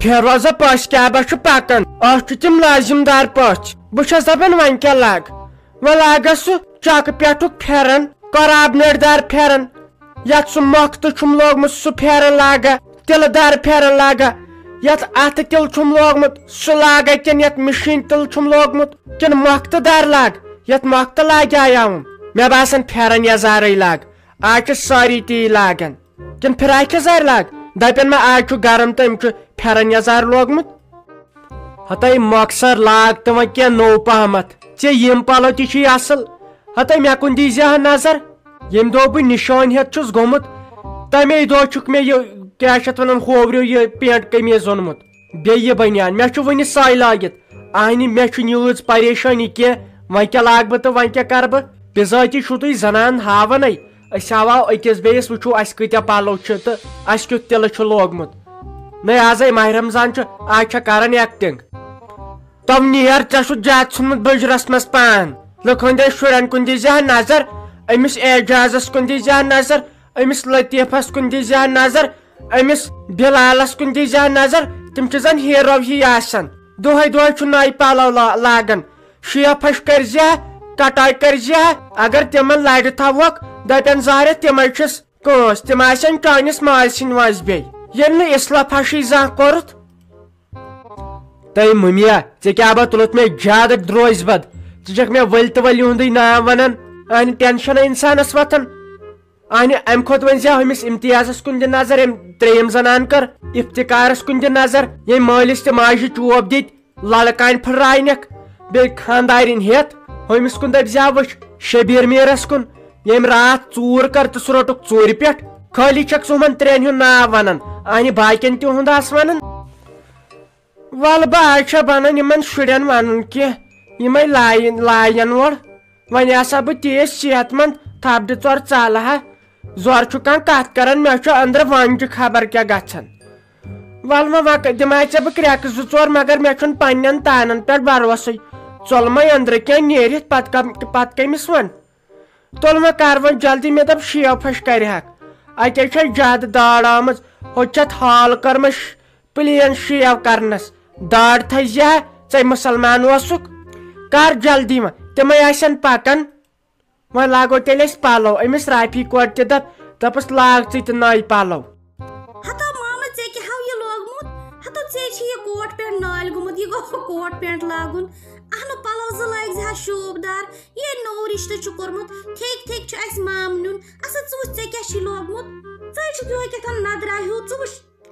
Feroza Paşkaba şu pakan. Ahçıtım lazımdar paç. Buşa zaban vanka lag. Ve lagası çakı piyatuk feran. Karab nerdar feran. Yat su maktı çumlogmut su feran laga. Tiladar feran laga. Yat atı til çumlogmut su laga ken yat mişin til çumlogmut. Ken maktı dar lag. Yat maktı laga ayağım. Me basan feran yazarı lag. Ağaçı sariti lagan. Ken piray kazar lag. Daypen me ağaçı garımta imçı feran yazar logmut. Hatay maksar lagtı ve ken no pahmat. Çe yem palo tişi asıl. Hatay me kun dizya nazar. Yem do bu nişan het çuz gomut. Tay do çuk me kyaşat vanan xovriyo ye pent kamies onmut. Be ye banyan me çu vani sayla git. Aynı me çu nyuz parişani ke vanka lagbıtı vanka karbı. Bizati şutu zanan havanay. Aşava ökez beys vuçu askıtya palo çıtı. Askıt tele çu logmut. Ne azay Mah Ramzan çu aça karan yakting. Tam niyar çaşu jatsumut böjrasmas pan. Lokonde şuran kundizah nazar. Emis ecazas kundizah nazar. Emis latifas kundizah nazar. Emis bilalas kundizah nazar. Timçizan hirav hiyasan. Duhay çu nay palo lagan. Şiya paş karzah. Katay karzah. Agar timan laydı tavuk. Daypen zahre timayçız. Kos timaysan çaynis malsin vazbey. Yerine isla paşı zah korut. Tay mumya, çekaba tulutme jadak droizbad. Çiçek me velti valyunday na vanan. Ani tensiona insan asvatan. Ani em khod vanzya hemis imtiyazas kunde nazar em treyim zanan kar. İftikaras kunde nazar. Ye malisti maaşı çuab dit. Lalakayn pıraynak. Be khandayrin het. Hemis kunde bzyavuş. Şebir miras kun. Yem raat çur kar tsurotuk çuri pet. Khali çak suman tren hun na vanan. Ani bayken ti hunda asvanan. Val bağışa bana niman şuren vanın ki yimay layan var. Vanyasa bu tiyes sihatman tabdi zor çalaha. Zor çukan katkaran meşo andra vancı haber kya gaçan. Valma vak dimayça bu krak zor magar meşon panyan tanan per barvasy. Çolmay andra kya nerit patkay miswan. Tolma karvan jaldi medap şiya faşkari hak. Aykeşa jad dağlamız hoçat hal karmış pliyan şiya karnas. Dar thayja chay musalman wasuk. Kar jaldi ma temay asan pakan. Ma lago teles palo emis raipi kwarte tapas lag chit nai palo. Hatta mama che ki how ye logmut. Hatta che chi ye coat pant nail gumut ye go coat pant lagun. Ahno palo zalayg za shobdar. Ye no rishte chukormut. Tek chu as mamnun. Asa chu che ki shi logmut. Chay chu ge ke tan nadra hu chu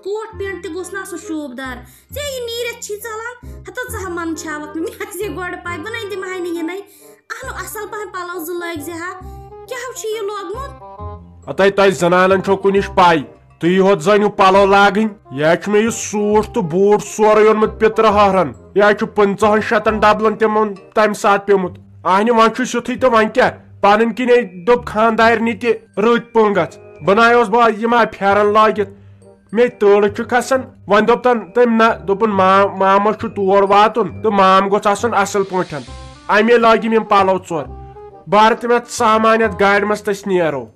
coat pant te gosna so shobdar. Che ye neeret chi chalan. Hatta cha man chawak mi as ye god pai banai de mai ne ye nai. Ahno asal pahan palo zalayg za ha. Kya how chi ye logmut. Atay tay zananan çokuniş pay. Tüy hot zanyu palo lagin. Yaçme yu surtu bur sorayormut petra haran. Yaçu 50 şatan dablan temon time saat pemut. Ahni vançu şuthi to vanka. Panin kine dop khandayr niti rut pongat. Banayos ba yima feran lagit. Me tölçü kasan. Van doptan temna dopun mama şu tuor vatun. To mam goçasan asıl pointan. Ayme lagi mem palo çor. Bartimet samaniyat gaidmas tasniyaro.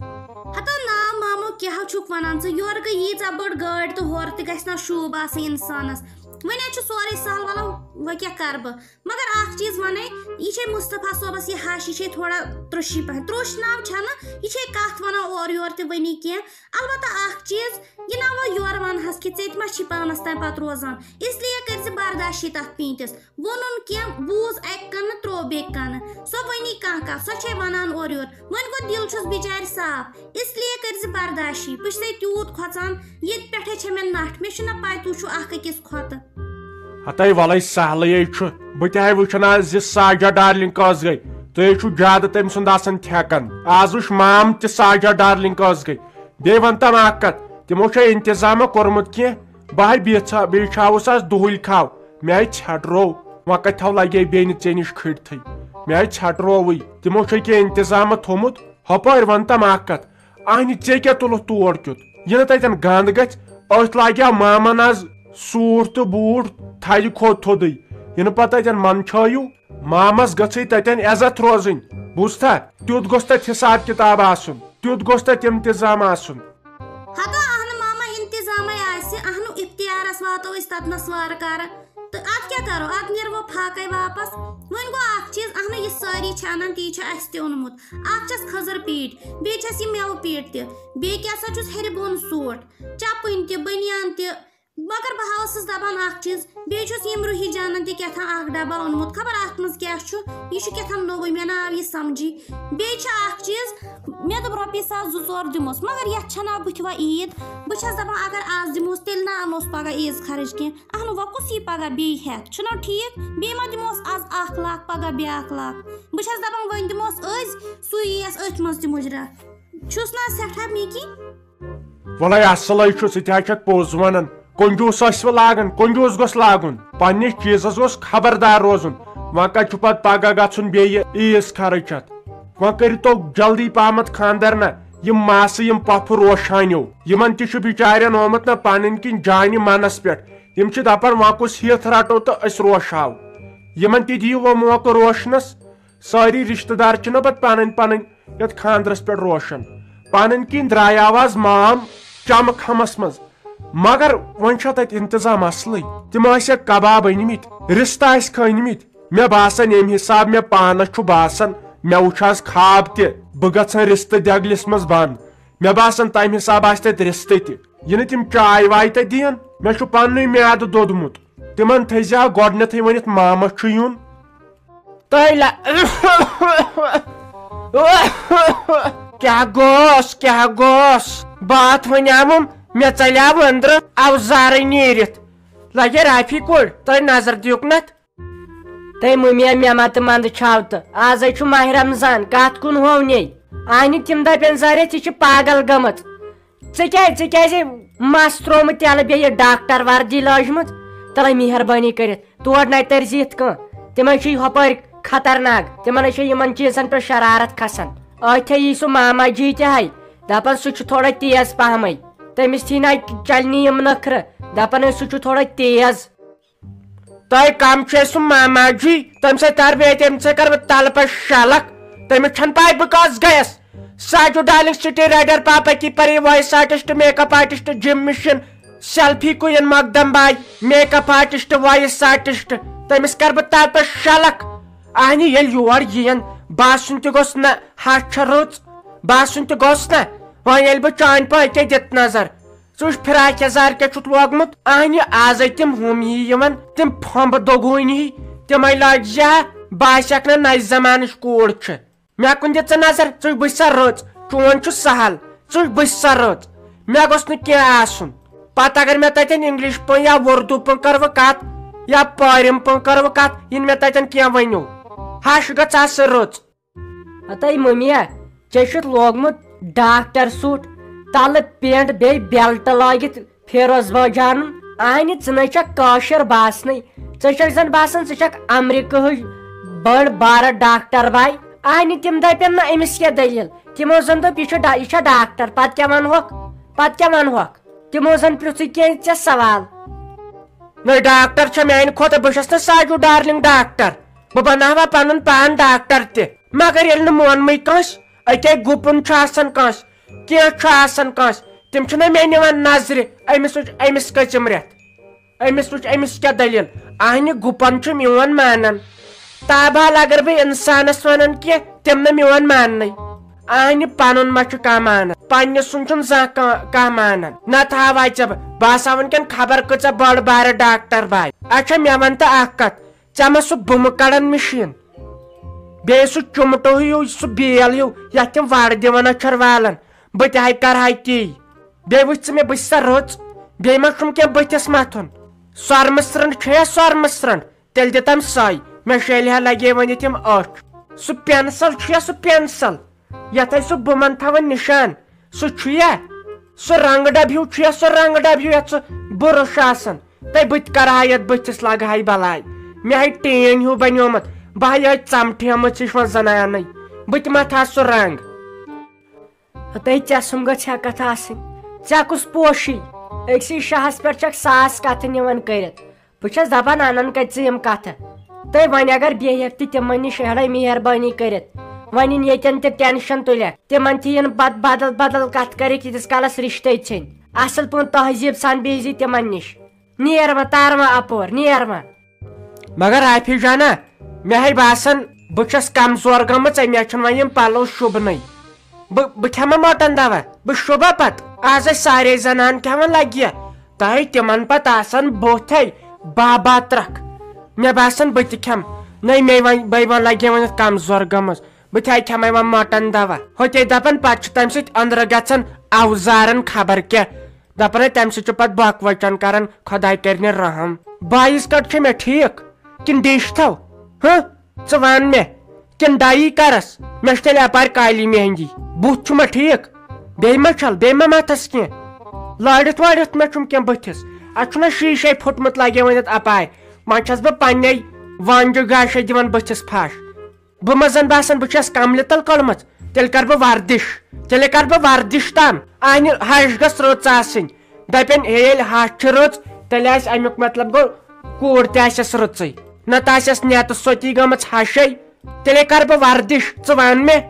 Kya chuk vanan so yorga ye zabad gad to horti gasna shob ase insanas wene chu sore sal wala wa kya karb magar ak cheez vane ye Mustafa sobas ye hashi che thoda trushi pa trush naam chana ye kath vana or yorte vani ke albata ak cheez ye na wa yor van has ke chet ma chipanas ta pat rozan isliye karse bardashi ta pintes vonun ke buz ekkan tro bekan so vani ka so che vanan or yor man go dil chus bichar saaf isliye karse bardashi pushte tut khotan yet pethe chemen naht me shuna pai tu chu ak kis khot Hatay valay sahlay chu. Butay vuchana zis saja darling kozgay. Tüy chu jada tem sundasan thekan. Azuş mam te saja darling kozgay. Devantam akkat. Timoşa intizama kormut ki. Bahay biçavusas duhul kav. May chadro. Vakat tavlagay beni çeniş khirtay. May chadro vi. Timoşa ki intizama thomut. Hapar vantam akkat. Aynı çeke tulu tuorkut. Yine taytan gandgat. Otlagya mamanaz surtu bur tayı kotoday. Yine pataytan mançayu. Mamas gaçay taytan ezat rozin. Busta. Tut gostat hesap kitab asun. Tut gostat imtizam asun. Hatta ahna mama intizama yasi ahnu iftiyara گرس واتو أسۍ تتنس وارٕ کارٕ تہٕ اتھ کیٛاہ کرو اتھ نیرو پھاکے واپس وۄنۍ گوٚو اکھ چیٖز اہنو یہِ سٲری چھِ انان تی چھُ اسہِ تہِ اوٚنمُت اکھ چھس کھٔزٕر پیٖٹ بیٚیہِ چھس یہِ میوٕ پیٖٹ تہِ بیٚیہِ کیٛاہ سا چھُس ہیٚرِ بۄن سوٹ چپٕنۍ تہِ بٔنیان تہِ مگر بہٕ ٲسٕس دپان اکھ چیٖز بیٚیہِ چھُس یِم روٗہی جانن تہِ کیٛاہ تھام اکھ ڈبہ اوٚنمُت خبر اتھ منٛز کیٛاہ چھُ یہِ چھُ کیٛاہ تھام نوٚوُے مےٚ نہ آو یہِ سمجھی بیٚیہِ چھِ اکھ چیٖز مےٚ دوٚپ رۄپیہِ ساس 2-4 دِموس مگر یتھ چھنہٕ بٕتھِ وۄنۍ عیٖد بہٕ چھس دپان اگر آز دِموس تیٚلہِ نہ انوس پگاہ عیٖز خرٕچ کینٛہہ اہنو وۄنۍ کُس یی پگاہ بیٚیہِ ہٮ۪تھ چھُنہ ٹھیٖک بیٚیہِ ما دِموس آز 1 لاکھ پگاہ بیٛاکھ لاکھ بہٕ چھس دپان وۄنۍ دِموس أزۍ سُے یییس أتھۍ منٛز تہِ مُجرا چھُس نہ سٮ۪ٹھاہ میکی وَلے اصلے چھُ ژٕ تہِ چھکھ پوٚز ونان کنجوٗس ٲسوٕ لاگان کنجوٗس گوٚژھ لاگُن پننِس چیٖزس گوٚژھ خبردار روزُن وۄنۍ کتہِ چھُ پتہٕ پگاہ گژھُن بیٚیہِ عیٖز خرٕچ اتھ وۄنۍ کٔرتو جلدی پہمتھ خاندر نہ یِم ماسہٕ یِم پۄپھٕ روشانیو یِمن تہِ چھُ بِچارٮ۪ن آمُت نہ پنٕنۍ کِنۍ جانہِ منس پٮ۪ٹھ یِم چھِ دپان وۄنۍ کُس ہِتھ رٹو تہٕ أسۍ روشاو یِمن تہِ دِیِو وۄنۍ موقعہٕ روشنس سٲری رشتہٕ دار چھِنہ پتہٕ پنٕنۍ پنٕنۍ یتھ خاندرس پٮ۪ٹھ روشن پنٕنۍ کِنۍ درٛایاو آز مام چمہٕ کھمس منٛز مگر وۄنۍ چھا تتہِ انتظام اصلٕے تِم ٲسکھ کباب أنمٕتۍ رِستہٕ ٲسۍ کھٔنمٕتۍ مےٚ باسان ییٚمہِ حساب مےٚ پانس چھُ باسان مےٚ وٕچھ آز خواب تہِ بہٕ گژھان رِستہٕ دٮ۪گلِس منٛز بنٛد مےٚ باسان تمہِ حساب آسہِ تتہِ رِستہٕ تہِ یِنہٕ تِم چاے واے تتہِ دِین مےٚ چھُ پننُے میادٕ دوٚدمُت تِمن تھٲیزِہا گۄڈنیتھٕے ؤنِتھ مامس چھُ یُن کیٛاہ گوس باتھ ونیٛامُم مےٚ ژلیٛاو أنٛدرٕ اوزارٕے نیٖرِتھ لگے رافی کوٚر تۄہہِ نظر دِیُکھ تۄہہِ مٔمیا مےٚ ما تہٕ منٛدٕ چھاو تہٕ آزے چھُ ماہِ رمضان کتھ کُن ہونے آنہِ تِم دپن زارٮ۪تھ یہِ چھِ پاگل گٔمٕژ ژٕ کیٛازِ مس تروومُت تیلہٕ بیٚیہِ ڈاکٹر وردی لٲجمٕژ تلے مہربٲنی کٔرِتھ تور نَے تٔرزِ یِتھ کٲنٛہہ تِمن چھُ ہُپٲرۍ خطرناک تِمن چھِ یِمن چیٖزن پٮ۪ٹھ شرارت کھسان ٲتھے یی سُہ ماما جی تہِ ہے دپان سُہ چھُ تھوڑا تیز پہمے تٔمِس تھی نہ چلنہِ یِم نخرٕ دپان ٲسۍ سُہ چھُ تھوڑا تیز تۄہہِ کم چھُ سُہ ماما جی تمہِ سۭتۍ تر بیٚیہِ تمہِ سۭتۍ کرٕ بہٕ تلہٕ پٮ۪ٹھ شلکھ تٔمِس چھنہٕ پاے بہٕ کس گٔیس ساجو ڈارلنگ سٹی رائڈر پاپا کی پری voice artist make up artist gym mission selfie queen مقدم by make up artist voice artist تٔمِس کرٕ بہٕ تلہٕ پٮ۪ٹھ شلکھ اہنہِ ییٚلہِ یور یِین باسُن تہِ گوٚژھ نہ ہش چھِ رٕژ باسُن تہِ گوٚژھ نہ وۄنۍ ییٚلہِ بہٕ چانہِ پٲٹھۍ دِتھ نظر ژٕ وٕچھ فراق یزار کیٛاہ چھُتھ لوگمُت اہنہِ آزے تِم ہُم ہی یِوان تِم پھمبہٕ دوٚگوٗنۍ ہی تِمے لاجہِ باسیکھ نہٕ نَیہِ زمانٕچ کوٗر چھِ مےٚ کُن دِ ژٕ نظر ژٕ وٕچھ بہٕ سا رٕژ چون چھُ سہل ژٕ وٕچھ بہٕ سا رٕژ مےٚ گوٚژھ نہٕ کینٛہہ آسُن پتہٕ اگر مےٚ تتٮ۪ن انگلش پٲٹھۍ یا اردوٗ پٲٹھۍ کرٕ بہٕ کتھ یا پٲرِم پٲٹھۍ کرٕ بہٕ کتھ یِنہٕ مےٚ تتٮ۪ن کینٛہہ ؤنِو ہش گٔژھ آسٕنۍ رٕژ ہتاے مٔمیا ژےٚ چھُتھ لوگمُت ڈاکٹر سوٗٹ تلہٕ پینٹ بیٚیہِ بیلٹ لٲگِتھ فیروز باجانُن اہنہِ ژٕ نَے چھکھ کٲشُر باسنٕے ژےٚ چھکھ زن باسان ژٕ چھکھ امریکہٕچ بٔڑ بارٕ ڈاکٹر باے اہنہِ تِم دپن نہٕ أمِس کیٛاہ دٔلیٖل تِمو زن دوٚپ یہِ چھا ڈاکٹر پتہٕ کیٛاہ ونہوکھ تِمو زن پرٛژھُے کینٛہہ ژےٚ سوال نہ ڈاکٹر چھےٚ میانہِ کھۄتہٕ بہٕ چھس نہٕ ساجو ڈارلنگ ڈاکٹر بہٕ بناوہا پنُن پان ڈاکٹر تہِ مگر ییٚلہِ نہٕ مونمٕے کٲنٛسہِ أکے گُپُن چھُ آسان کٲنٛسہِ کینٛہہ چھُ آسان کٲنٛسہِ تِم چھِنہ مےٚ نِوان نظرِ أمِس وٕچھ أمِس کٔژِم رٮ۪تھ أمِس وٕچھ أمِس کیٛاہ دٔلیٖل اہنہِ گُپن چھُ میون مانان تابحال اگر بہٕ انسانس ونان کینٛہہ تِم نہٕ میون ماننٕے اہنہِ پنُن ما چھُ کانٛہہ مانان پننہِ سُنٛد چھُنہٕ زانٛہہ کانٛہہ مانان نتہٕ ہاوے ژےٚ بہٕ آسہٕ ہا وُنکٮ۪ن خبر کۭژاہ بٔڑ بارٕ ڈاکٹر باے اچھا مےٚ ون تہٕ اکھ کتھ ژےٚ ما سُہ بُمہٕ کڑان مِشیٖن بیٚیہِ سُہ چُمٹہٕ ہیوٗ سُہ بیل ہیوٗ یتھ تِم وڑٕ دِوان أچھر والان بہٕ تہِ ہے کرہا تی بیٚیہِ وٕچھ ژٕ مےٚ بہٕ چھِ سا رٕژ بیٚیہِ ما چھُم کینٛہہ بٕتھِس متھُن سۄرمہٕ سرٛنٛڈ چھےٚ سۄرمہٕ سرٛنٛڈ تیٚلہِ دِ تم سۄے مےٚ شیلہِ ہا لگے ؤنِتھ یِم أچھ سُہ پینسل چھُ یا سُہ پینسل یتھ سُہ بُمن تھاوان نِشان سُہ چھُ یا سُہ رنگہٕ ڈبہٕ ہیوٗ چھُ یا سُہ رنگہٕ ڈبہٕ ہیوٗ یتھ سُہ بُرُش آسان تہٕ بہٕ تہِ کرہا یتھ بٕتھِس لگہٕ ہا بلاے مےٚ ہے ٹین ہیوٗ بنیومُت بہٕ ہے یہے ژمٹھیمٕژ ہِش وۄنۍ زنانٕے بہٕ تہِ متھہٕ سُہ رنگ ہتاے ژےٚ سُم گٔژھ ہٮ۪کتھ آسٕنۍ ژےٚ کُس پوشی أکسٕے شاہس پٮ۪ٹھ چھکھ ساس کتھٕ نِوان کٔرِتھ بہٕ چھس دپان انان کتہِ ژٕ یِم کتھٕ تہٕ وۄنۍ اگر بیٚہکھ تہِ تِمن نِش ہیڑے مہربٲنی کٔرِتھ وۄنۍ یِن ییٚتٮ۪ن تہِ ٹینشن تُلکھ تِمن تہِ یِن پتہٕ بدل بدل کتھ کٔرِتھ ییٖتِس کالس رشتے ژھیٚنۍ اصل پٲٹھۍ تہذیٖب سان بیٚہزِ تِمن نِش نیرما تارما اپور نیرما مگر عافی جانا مے ہے باسان بہس کمزور گمت مے چھن وۄنۍ یِم پلو شوبنے بہٕ کھٮ۪مہٕ مٹن دوا بہٕ شوبا پتہٕ آز ٲسۍ سارے زنان کھٮ۪وان لگیا تۄہہِ تِمن پتہٕ آسان بُتھے بابا ترکھ مےٚ باسان بہٕ تہِ کھٮ۪مہٕ نٔے مے وۄنۍ بے وۄنۍ لگیا وۄنۍ کمزور گٔمٕژ بہٕ تہِ کھٮ۪مے وۄنۍ مٹن دوا ہوتے دپان پتہٕ چھُ تمہِ سۭتۍ أنٛدرٕ گژھان اوزارن خبر کیٛاہ دپان ہے تمہِ سۭتۍ چھُ پتہٕ بۄکہٕ وچن کران خۄداے کرنہِ رحم بایِس کٹ چھُ مےٚ ٹھیٖک کِنہٕ ڈِش تھو ژٕ ون مےٚ کِنہٕ ڈایی کرس مےٚ چھُ تیٚلہِ اپارِ کالی مہندی بُتھ چھُ مےٚ ٹھیٖک بیٚیہِ ما چھل بیٚیہِ ما متھس کینٛہہ لٲڑِتھ وٲڑِتھ مےٚ چھُم کینٛہہ بٕتھِس اتھ چھُنہ شیٖشے پھُٹمُت لگے ؤنِتھ اپارِ وۄنۍ چھس بہٕ پننے وانجہِ گاشے دِوان بٕتھِس پھش بہٕ ما زن باسان بہٕ چھس کملہِ تل کٔڑمٕژ تیٚلہِ کرٕ بہٕ وردش تیٚلے کرٕ بہٕ وردش تام انہِ ہش گٔژھ رٕژ آسٕنۍ دپن ہے ییٚلہِ ہش چھِ رٕژ تیٚلہِ آسہِ امیُک مطلب گوٚو کوٗر تہِ آسٮ۪س رٕژٕے نتہٕ آسٮ۪س نیتہٕ سۄتی گٔمٕژ ہشے تیٚلے کرٕ بہٕ وردش ژٕ ون مےٚ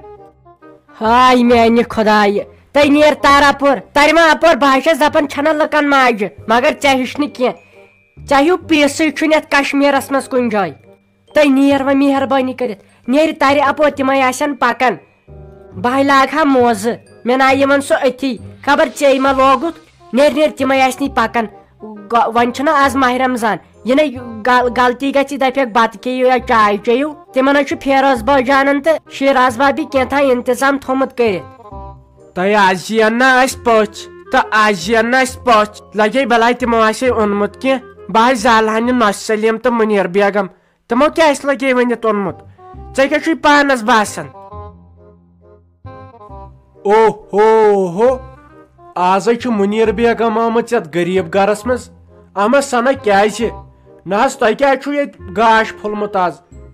ہاے میانہِ خۄدایہِ تُہۍ نیر تار اپور ترما اپور بہٕ چھس دپان چھنہ لُکن ماجہِ مگر ژےٚ ہِش نہٕ کینٛہہ ژےٚ ہیوٗ پیٖسٕے چھُنہٕ یتھ کشمیٖرس منٛز کُنہِ جایہِ تُہۍ نیر وۄنۍ مہربٲنی کٔرِتھ نیرِ ترِ اپور تِمے آسن پکان بہٕ لاگہٕ ہا موزٕ مےٚ نایہِ یِمن سُہ أتھی خبر ژےٚ ما لوگُتھ نیرِ نیرِ تِمے آسنی پکان وۄنۍ چھُنہ آز ماہ رمضان یِنَے غلطی گژھِ دپیکھ بتہٕ کھیٚیِو یا چاے چیٚیِو تِمن حظ چھُ فیروز بٲے جانن تہٕ شیراز بابی کینٛژھا انتظام تھوٚمُت کٔرِتھ تۄہہِ آز یِن نہ أسۍ پٔژھۍ تہٕ آز یِن نہٕ أسۍ پٔژھۍ لگے بلاے تِمو آسے اوٚنمُت کینٛہہ بہٕ حظ زالہن یہِ نۄش سلیٖم تہٕ مُنیر بیگم تِمو کیٛاہ آسہِ لگے ؤنِتھ اوٚنمُت ژےٚ کیٛاہ چھُے پانس باسان او ہو آزے چھُ مُنیر بیگم آمٕژ یتھ غریٖب گرس منٛز اما سنا کیٛازِ نہ حظ تۄہہِ کیٛازِ چھُو ییٚتہِ گاش پھوٚلمُت آز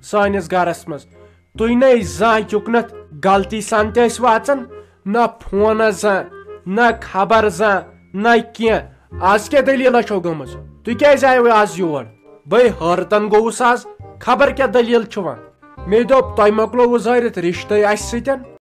سٲنِس گرس منٛز تُہۍ نَے زانٛہہ یُکنتھ غلطی سان تہِ ٲسۍ واژان نہ فونس زانٛہہ نہ خبر زانٛہہ نہ کینٛہہ آز کیٛاہ دٔلیٖلا چھو گٔمٕژ تُہۍ کیٛازِ آیوٕ آز یور بے حٲرتن گوٚوُس آز خبر کیٛاہ دٔلیٖل چھُ وۄنۍ مےٚ دوٚپ تۄہہِ مۄکلووُ زٲرِتھ رشتَے اسہِ سۭتۍ